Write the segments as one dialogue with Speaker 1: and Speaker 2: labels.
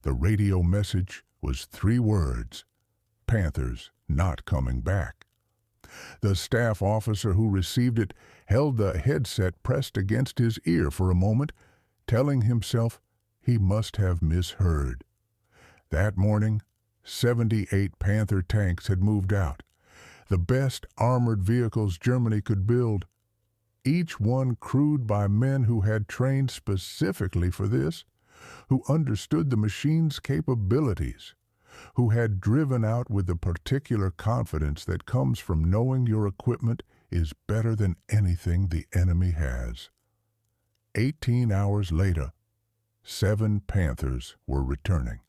Speaker 1: The radio message was 3 words: Panthers not coming back. The staff officer who received it held the headset pressed against his ear for a moment, telling himself he must have misheard. That morning, 78 Panther tanks had moved out, the best armored vehicles Germany could build, each one crewed by men who had trained specifically for this, who understood the machine's capabilities, who had driven out with the particular confidence that comes from knowing your equipment is better than anything the enemy has. 18 hours later, 7 Panthers were returning.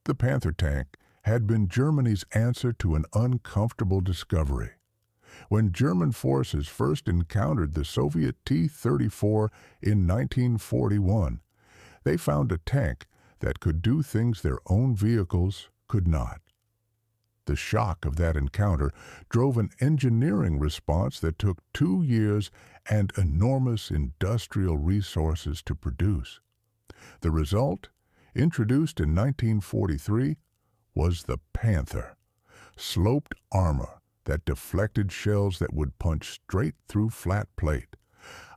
Speaker 1: The Panther tank had been Germany's answer to an uncomfortable discovery. When German forces first encountered the Soviet T-34 in 1941, they found a tank that could do things their own vehicles could not. The shock of that encounter drove an engineering response that took 2 years and enormous industrial resources to produce. The result, introduced in 1943, was the Panther, sloped armor that deflected shells that would punch straight through flat plate,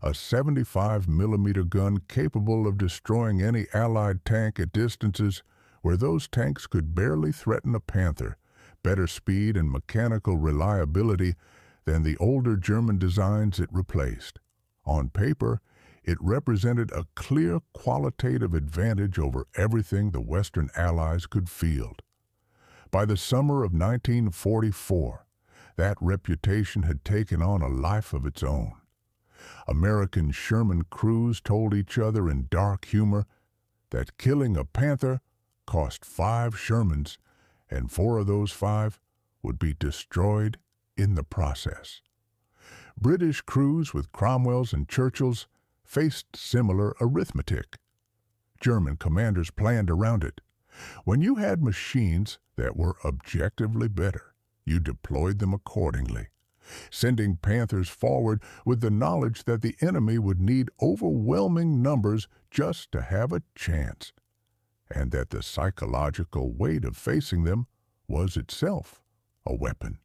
Speaker 1: a 75-millimeter gun capable of destroying any Allied tank at distances where those tanks could barely threaten a Panther, better speed and mechanical reliability than the older German designs it replaced. On paper, it represented a clear qualitative advantage over everything the Western Allies could field. By the summer of 1944, that reputation had taken on a life of its own. American Sherman crews told each other in dark humor that killing a Panther cost 5 Shermans, and 4 of those 5 would be destroyed in the process. British crews with Cromwells and Churchills faced similar arithmetic. German commanders planned around it. When you had machines that were objectively better, you deployed them accordingly, sending Panthers forward with the knowledge that the enemy would need overwhelming numbers just to have a chance, and that the psychological weight of facing them was itself a weapon.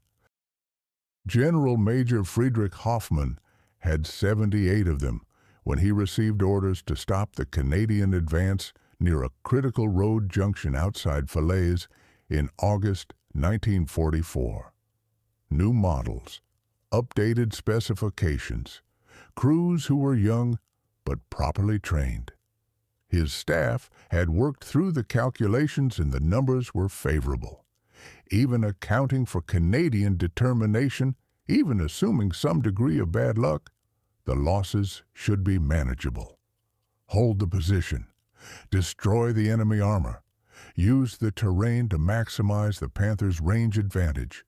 Speaker 1: General Major Friedrich Hoffmann had 78 of them when he received orders to stop the Canadian advance near a critical road junction outside Falaise in August 1944. New models, updated specifications, crews who were young but properly trained. His staff had worked through the calculations and the numbers were favorable. Even accounting for Canadian determination, even assuming some degree of bad luck, the losses should be manageable. Hold the position, destroy the enemy armor, use the terrain to maximize the Panthers' range advantage.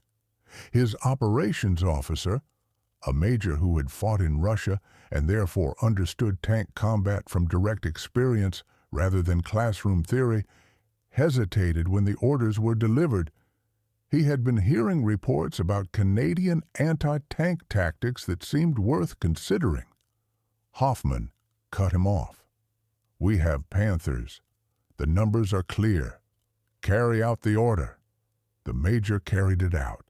Speaker 1: His operations officer, a major who had fought in Russia and therefore understood tank combat from direct experience rather than classroom theory, hesitated when the orders were delivered. He had been hearing reports about Canadian anti-tank tactics that seemed worth considering. Hoffmann cut him off. "We have Panthers. The numbers are clear. Carry out the order." The major carried it out.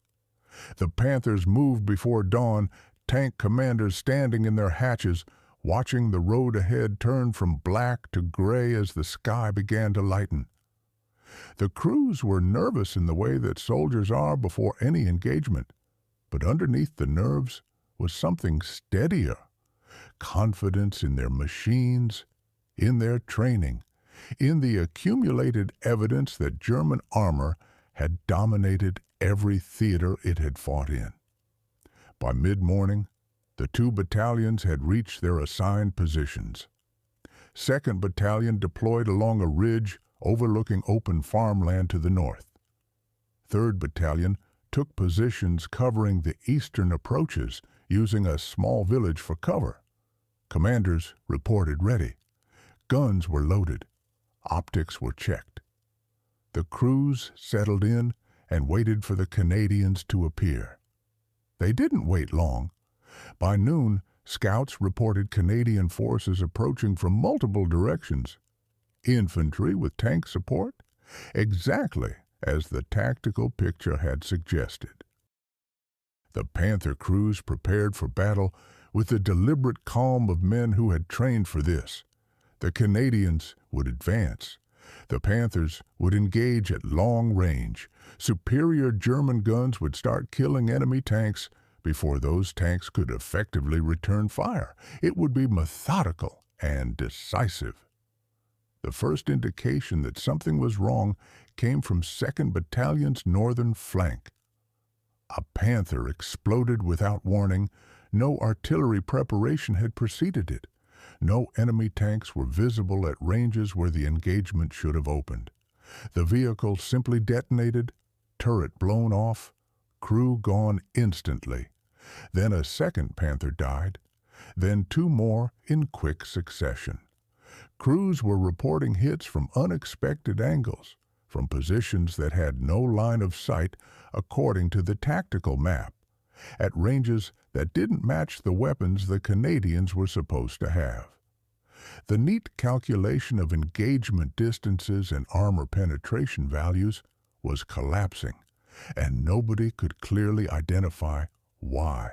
Speaker 1: The Panthers moved before dawn, tank commanders standing in their hatches, watching the road ahead turn from black to gray as the sky began to lighten. The crews were nervous in the way that soldiers are before any engagement, but underneath the nerves was something steadier, confidence in their machines, in their training, in the accumulated evidence that German armor had dominated every theater it had fought in. By mid-morning, the 2 battalions had reached their assigned positions. 2nd Battalion deployed along a ridge overlooking open farmland to the north. 3rd Battalion took positions covering the eastern approaches, using a small village for cover. Commanders reported ready. Guns were loaded. Optics were checked. The crews settled in and waited for the Canadians to appear. They didn't wait long. By noon, scouts reported Canadian forces approaching from multiple directions. infantry with tank support, exactly as the tactical picture had suggested. The Panther crews prepared for battle with the deliberate calm of men who had trained for this. The Canadians would advance. The Panthers would engage at long range. Superior German guns would start killing enemy tanks before those tanks could effectively return fire. It would be methodical and decisive. The first indication that something was wrong came from 2nd Battalion's northern flank. A Panther exploded without warning. No artillery preparation had preceded it. No enemy tanks were visible at ranges where the engagement should have opened. The vehicle simply detonated, turret blown off, crew gone instantly. Then a second Panther died, then 2 more in quick succession. Crews were reporting hits from unexpected angles, from positions that had no line of sight according to the tactical map, at ranges that didn't match the weapons the Canadians were supposed to have. The neat calculation of engagement distances and armor penetration values was collapsing, and nobody could clearly identify why.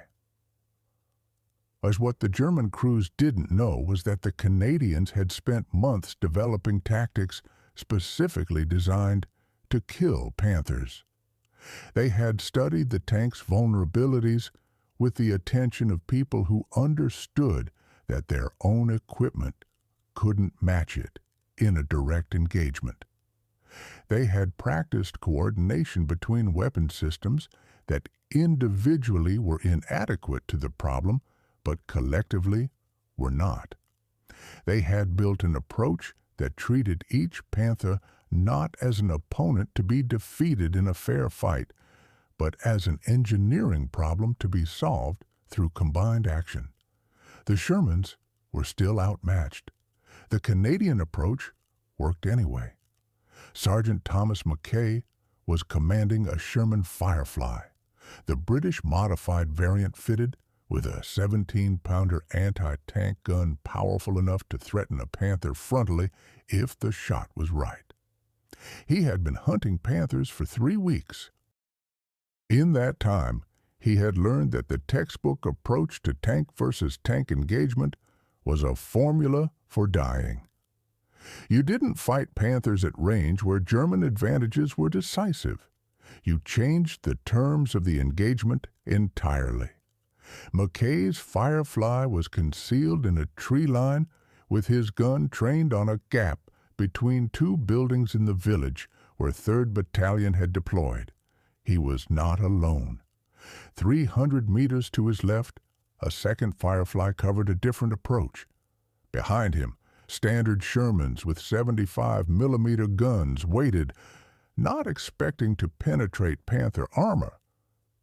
Speaker 1: As what the German crews didn't know was that the Canadians had spent months developing tactics specifically designed to kill Panthers. They had studied the tank's vulnerabilities with the attention of people who understood that their own equipment couldn't match it in a direct engagement. They had practiced coordination between weapon systems that individually were inadequate to the problem, but collectively were not. They had built an approach that treated each Panther not as an opponent to be defeated in a fair fight, but as an engineering problem to be solved through combined action. The Shermans were still outmatched. The Canadian approach worked anyway. Sergeant Thomas McKay was commanding a Sherman Firefly, the British modified variant fitted with a 17-pounder anti-tank gun powerful enough to threaten a Panther frontally if the shot was right. He had been hunting Panthers for 3 weeks. In that time, he had learned that the textbook approach to tank versus tank engagement was a formula for dying. You didn't fight Panthers at range where German advantages were decisive. You changed the terms of the engagement entirely. McKay's Firefly was concealed in a tree line with his gun trained on a gap between 2 buildings in the village where 3rd Battalion had deployed. He was not alone. 300 meters to his left, a second Firefly covered a different approach. Behind him, standard Shermans with 75-millimeter guns waited, not expecting to penetrate Panther armor,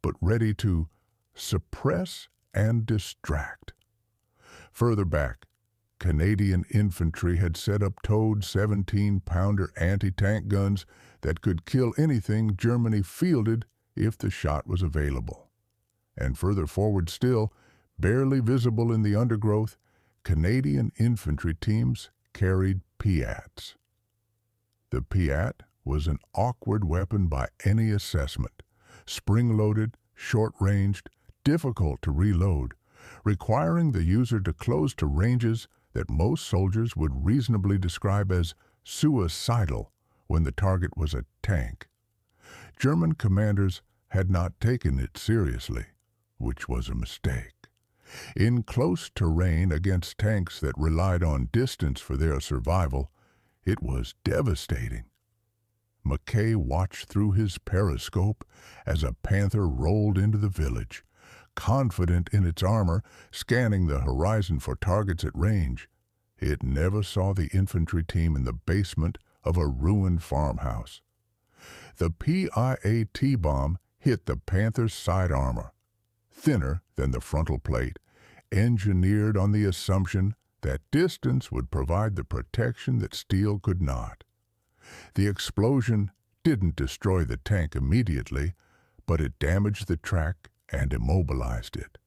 Speaker 1: but ready to suppress and distract. Further back, Canadian infantry had set up towed 17-pounder anti-tank guns that could kill anything Germany fielded if the shot was available. And further forward still, barely visible in the undergrowth, Canadian infantry teams carried PIATs. The PIAT was an awkward weapon by any assessment, spring-loaded, short-ranged, difficult to reload, requiring the user to close to ranges that most soldiers would reasonably describe as suicidal when the target was a tank. German commanders had not taken it seriously, which was a mistake. In close terrain against tanks that relied on distance for their survival, it was devastating. McKay watched through his periscope as a Panther rolled into the village, confident in its armor, scanning the horizon for targets at range. It never saw the infantry team in the basement of a ruined farmhouse. The PIAT bomb hit the Panther's side armor, thinner than the frontal plate, engineered on the assumption that distance would provide the protection that steel could not. The explosion didn't destroy the tank immediately, but it damaged the track and immobilized it.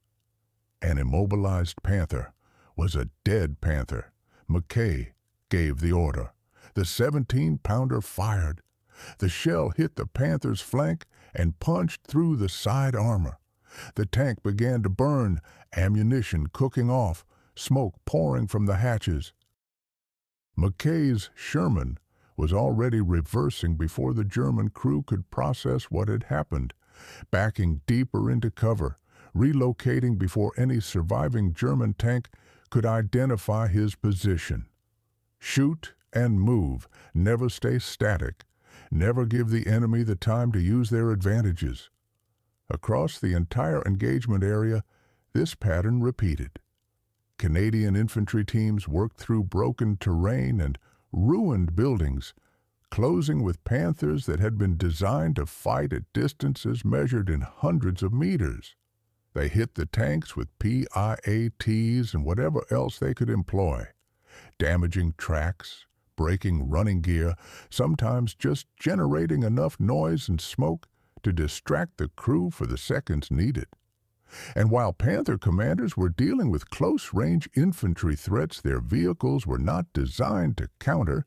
Speaker 1: An immobilized Panther was a dead Panther. McKay gave the order. The 17-pounder fired. The shell hit the Panther's flank and punched through the side armor. The tank began to burn, ammunition cooking off, smoke pouring from the hatches. McKay's Sherman was already reversing before the German crew could process what had happened, backing deeper into cover, relocating before any surviving German tank could identify his position. Shoot and move, never stay static, never give the enemy the time to use their advantages. Across the entire engagement area, this pattern repeated. Canadian infantry teams worked through broken terrain and ruined buildings, closing with Panthers that had been designed to fight at distances measured in hundreds of meters. They hit the tanks with PIATs and whatever else they could employ, damaging tracks, breaking running gear, sometimes just generating enough noise and smoke to distract the crew for the seconds needed. And while Panther commanders were dealing with close-range infantry threats their vehicles were not designed to counter,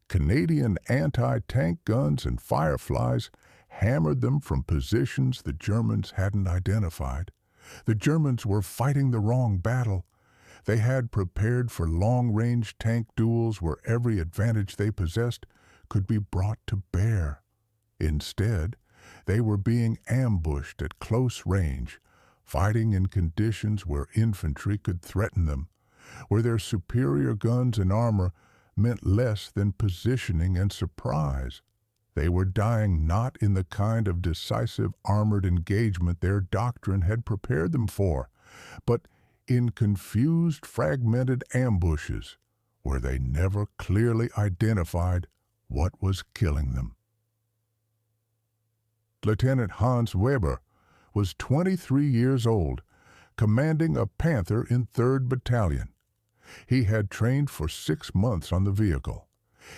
Speaker 1: Canadian anti-tank guns and Fireflies hammered them from positions the Germans hadn't identified. The Germans were fighting the wrong battle. They had prepared for long-range tank duels where every advantage they possessed could be brought to bear. Instead, they were being ambushed at close range, fighting in conditions where infantry could threaten them, where their superior guns and armor meant less than positioning and surprise. They were dying not in the kind of decisive armored engagement their doctrine had prepared them for, but in confused, fragmented ambushes where they never clearly identified what was killing them. Lieutenant Hans Weber was 23 years old, commanding a Panther in 3rd Battalion. He had trained for 6 months on the vehicle.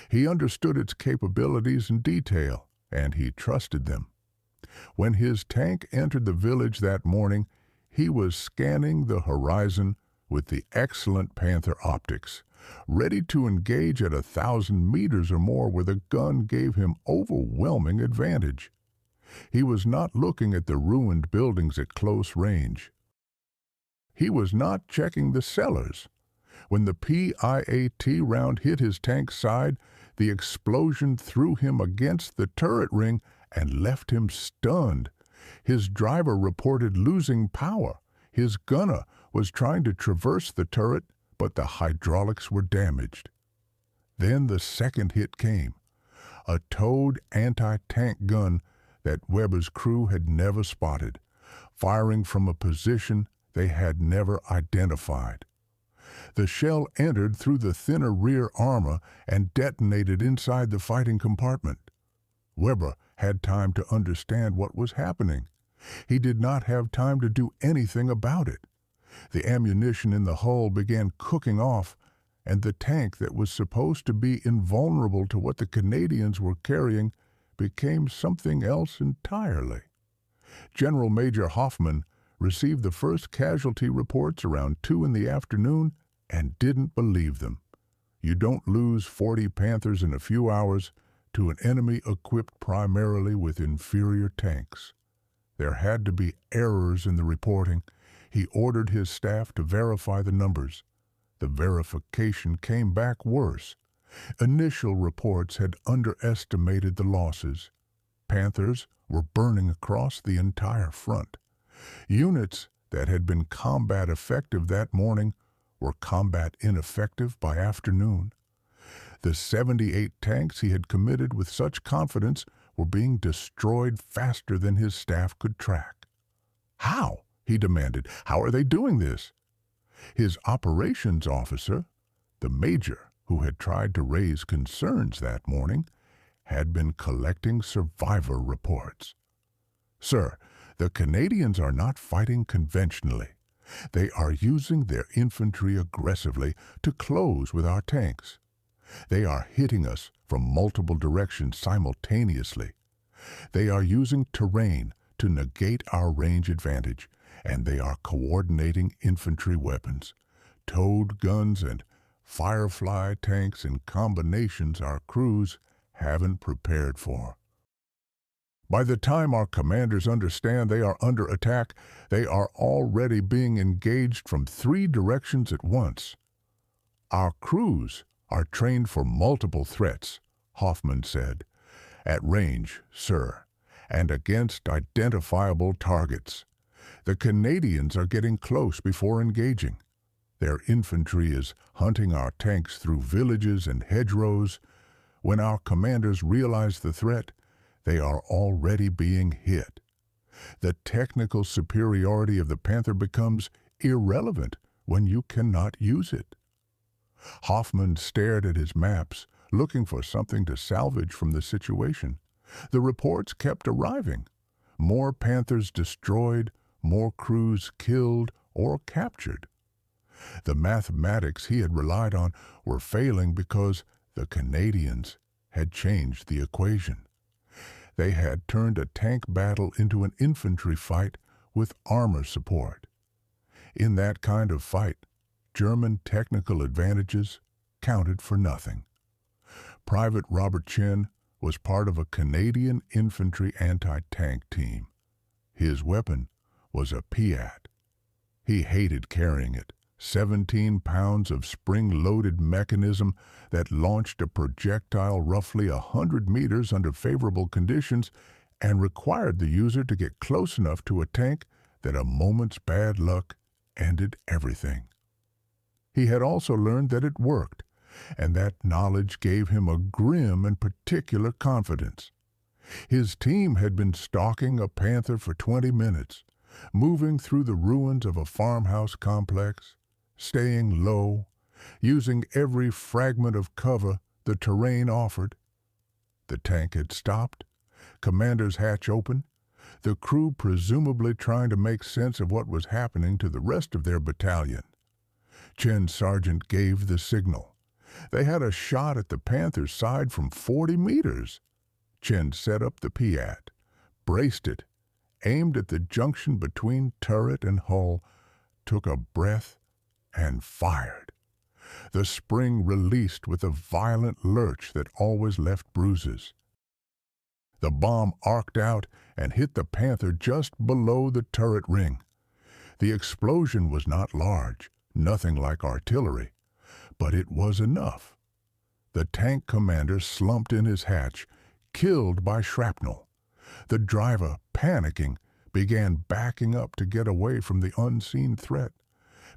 Speaker 1: He understood its capabilities in detail, and he trusted them. When his tank entered the village that morning, he was scanning the horizon with the excellent Panther optics, ready to engage at 1,000 meters or more where the gun gave him overwhelming advantage. He was not looking at the ruined buildings at close range. He was not checking the cellars. When the PIAT round hit his tank's side, the explosion threw him against the turret ring and left him stunned. His driver reported losing power. His gunner was trying to traverse the turret, but the hydraulics were damaged. Then the second hit came, a towed anti-tank gun that Weber's crew had never spotted, firing from a position they had never identified. The shell entered through the thinner rear armor and detonated inside the fighting compartment. Weber had time to understand what was happening. He did not have time to do anything about it. The ammunition in the hull began cooking off, and the tank that was supposed to be invulnerable to what the Canadians were carrying became something else entirely. General Major Hoffman received the first casualty reports around 2 in the afternoon and didn't believe them. You don't lose 40 Panthers in a few hours to an enemy equipped primarily with inferior tanks. There had to be errors in the reporting. He ordered his staff to verify the numbers. The verification came back worse. Initial reports had underestimated the losses. Panthers were burning across the entire front. Units that had been combat effective that morning were combat ineffective by afternoon. The 78 tanks he had committed with such confidence were being destroyed faster than his staff could track. How? He demanded. How are they doing this? His operations officer, the major who had tried to raise concerns that morning, had been collecting survivor reports. Sir, the Canadians are not fighting conventionally. They are using their infantry aggressively to close with our tanks. They are hitting us from multiple directions simultaneously. They are using terrain to negate our range advantage, and they are coordinating infantry weapons, towed guns, and Firefly tanks in combinations our crews haven't prepared for. By the time our commanders understand they are under attack, they are already being engaged from 3 directions at once. Our crews are trained for multiple threats, Hoffman said. At range, sir, and against identifiable targets. The Canadians are getting close before engaging. Their infantry is hunting our tanks through villages and hedgerows. When our commanders realize the threat, they are already being hit. The technical superiority of the Panther becomes irrelevant when you cannot use it. Hoffman stared at his maps, looking for something to salvage from the situation. The reports kept arriving. More Panthers destroyed, more crews killed or captured. The mathematics he had relied on were failing because the Canadians had changed the equation. They had turned a tank battle into an infantry fight with armor support. In that kind of fight, German technical advantages counted for nothing. Private Robert Chen was part of a Canadian infantry anti-tank team. His weapon was a PIAT. He hated carrying it, 17 pounds of spring-loaded mechanism that launched a projectile roughly 100 meters under favorable conditions and required the user to get close enough to a tank that a moment's bad luck ended everything. He had also learned that it worked, and that knowledge gave him a grim and particular confidence. His team had been stalking a Panther for 20 minutes, moving through the ruins of a farmhouse complex, staying low, using every fragment of cover the terrain offered. The tank had stopped, commander's hatch open, the crew presumably trying to make sense of what was happening to the rest of their battalion. Chen's sergeant gave the signal. They had a shot at the Panther's side from 40 meters. Chen set up the PIAT, braced it, aimed at the junction between turret and hull, took a breath, and fired. The spring released with a violent lurch that always left bruises. The bomb arced out and hit the Panther just below the turret ring. The explosion was not large, nothing like artillery, but it was enough. The tank commander slumped in his hatch, killed by shrapnel. The driver, panicking, began backing up to get away from the unseen threat.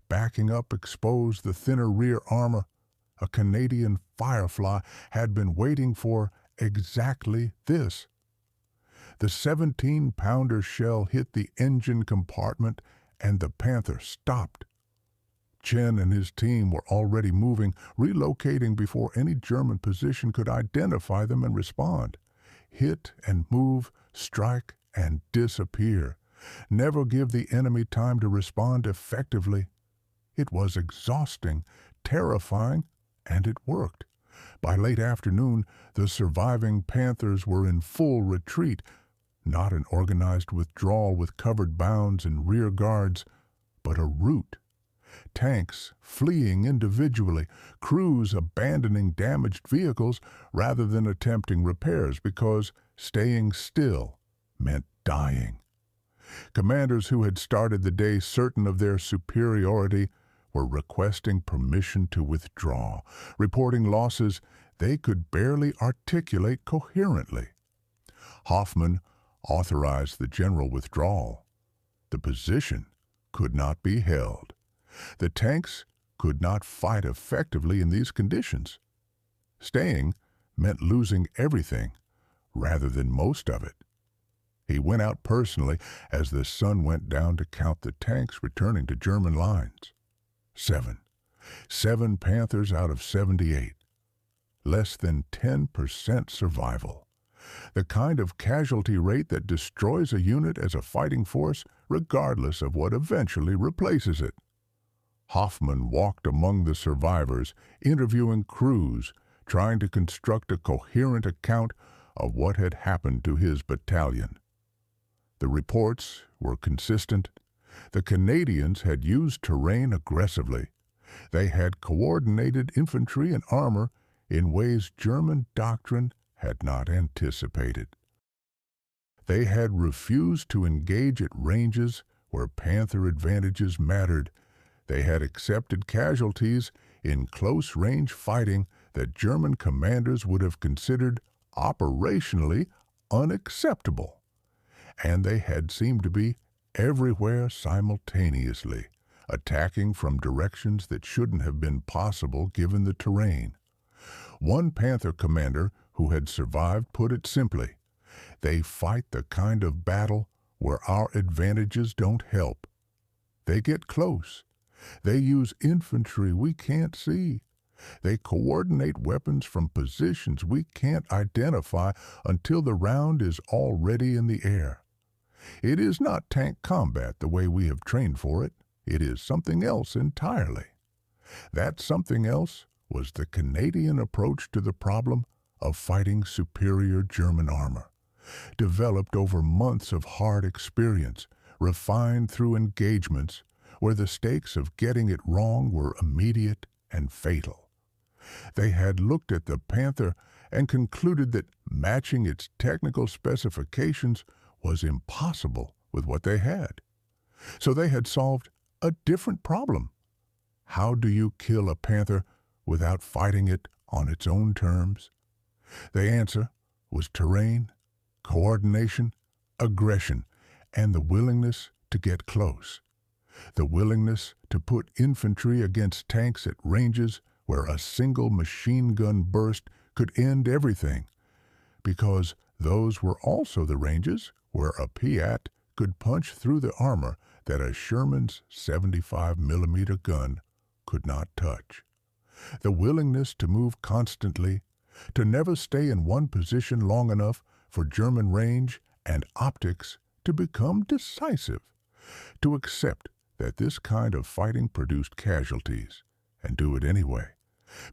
Speaker 1: Backing up exposed the thinner rear armor. A Canadian Firefly had been waiting for exactly this. The 17-pounder shell hit the engine compartment and the Panther stopped. Chen and his team were already moving, relocating before any German position could identify them and respond. Hit and move, strike and disappear. Never give the enemy time to respond effectively. It was exhausting, terrifying, and it worked. By late afternoon, the surviving Panthers were in full retreat, not an organized withdrawal with covered bounds and rear guards, but a rout. Tanks fleeing individually, crews abandoning damaged vehicles rather than attempting repairs because staying still meant dying. Commanders who had started the day certain of their superiority were requesting permission to withdraw, reporting losses they could barely articulate coherently. Hoffman authorized the general withdrawal. The position could not be held. The tanks could not fight effectively in these conditions. Staying meant losing everything rather than most of it. He went out personally as the sun went down to count the tanks returning to German lines. 7 Panthers out of 78. Less than 10% survival. The kind of casualty rate that destroys a unit as a fighting force regardless of what eventually replaces it. Hoffman walked among the survivors, interviewing crews, trying to construct a coherent account of what had happened to his battalion. The reports were consistent. The Canadians had used terrain aggressively. They had coordinated infantry and armor in ways German doctrine had not anticipated. They had refused to engage at ranges where Panther advantages mattered. They had accepted casualties in close-range fighting that German commanders would have considered operationally unacceptable. And they had seemed to be everywhere simultaneously, attacking from directions that shouldn't have been possible given the terrain. One Panther commander who had survived put it simply, "They fight the kind of battle where our advantages don't help. They get close. They use infantry we can't see. They coordinate weapons from positions we can't identify until the round is already in the air. It is not tank combat the way we have trained for it. It is something else entirely." That something else was the Canadian approach to the problem of fighting superior German armor, developed over months of hard experience, refined through engagements where the stakes of getting it wrong were immediate and fatal. They had looked at the Panther and concluded that matching its technical specifications was impossible with what they had. So they had solved a different problem. How do you kill a Panther without fighting it on its own terms? The answer was terrain, coordination, aggression, and the willingness to get close. The willingness to put infantry against tanks at ranges where a single machine gun burst could end everything, because those were also the ranges where a PIAT could punch through the armor that a Sherman's 75mm gun could not touch. The willingness to move constantly, to never stay in one position long enough for German range and optics to become decisive, to accept that this kind of fighting produced casualties, and do it anyway,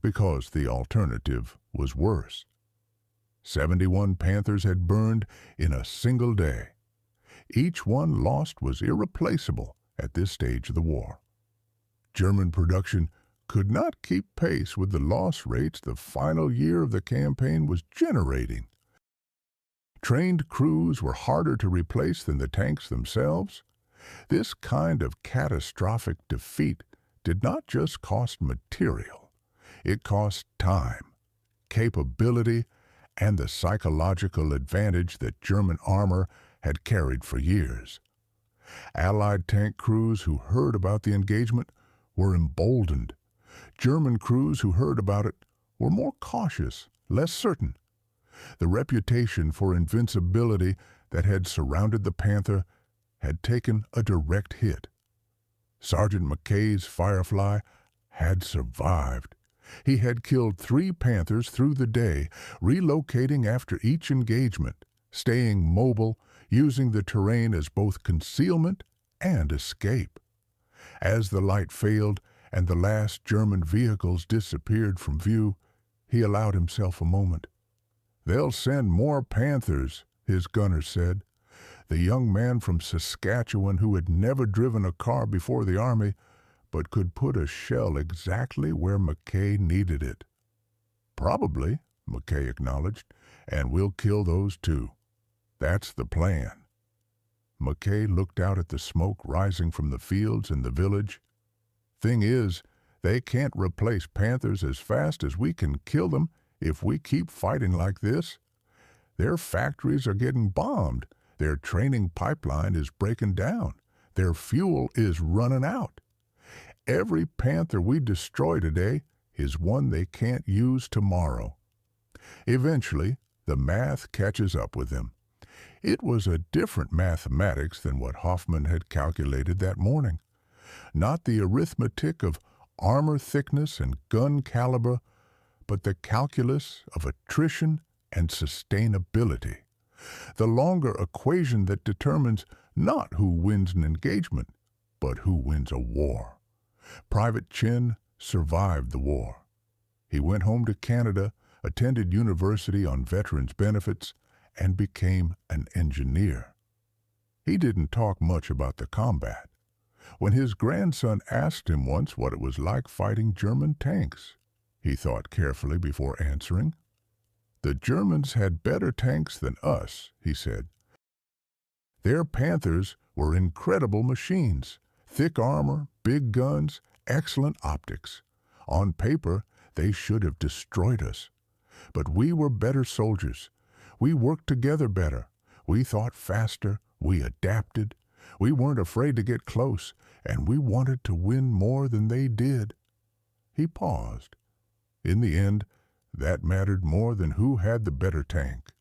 Speaker 1: because the alternative was worse. 71 Panthers had burned in a single day. Each one lost was irreplaceable at this stage of the war. German production could not keep pace with the loss rates the final year of the campaign was generating. Trained crews were harder to replace than the tanks themselves. This kind of catastrophic defeat did not just cost material. It cost time, capability, and the psychological advantage that German armor had carried for years. Allied tank crews who heard about the engagement were emboldened. German crews who heard about it were more cautious, less certain. The reputation for invincibility that had surrounded the Panther had taken a direct hit. Sergeant McKay's Firefly had survived. He had killed 3 Panthers through the day, relocating after each engagement, staying mobile, using the terrain as both concealment and escape. As the light failed and the last German vehicles disappeared from view, he allowed himself a moment. "They'll send more Panthers," his gunner said. The young man from Saskatchewan who had never driven a car before the Army, but could put a shell exactly where McKay needed it. "Probably," McKay acknowledged, "and we'll kill those too. That's the plan." McKay looked out at the smoke rising from the fields and the village. "Thing is, they can't replace Panthers as fast as we can kill them if we keep fighting like this. Their factories are getting bombed. Their training pipeline is breaking down. Their fuel is running out. Every Panther we destroy today is one they can't use tomorrow." Eventually, the math catches up with them. It was a different mathematics than what Hoffman had calculated that morning. Not the arithmetic of armor thickness and gun caliber, but the calculus of attrition and sustainability. The longer equation that determines not who wins an engagement, but who wins a war. Private Chen survived the war. He went home to Canada, attended university on veterans' benefits, and became an engineer. He didn't talk much about the combat. when his grandson asked him once what it was like fighting German tanks. He thought carefully before answering. "The Germans had better tanks than us," he said. "Their Panthers were incredible machines, thick armor, big guns, excellent optics. On paper, they should have destroyed us. But we were better soldiers. We worked together better. We thought faster. We adapted. We weren't afraid to get close, and we wanted to win more than they did." He paused. In the end, that mattered more than who had the better tank.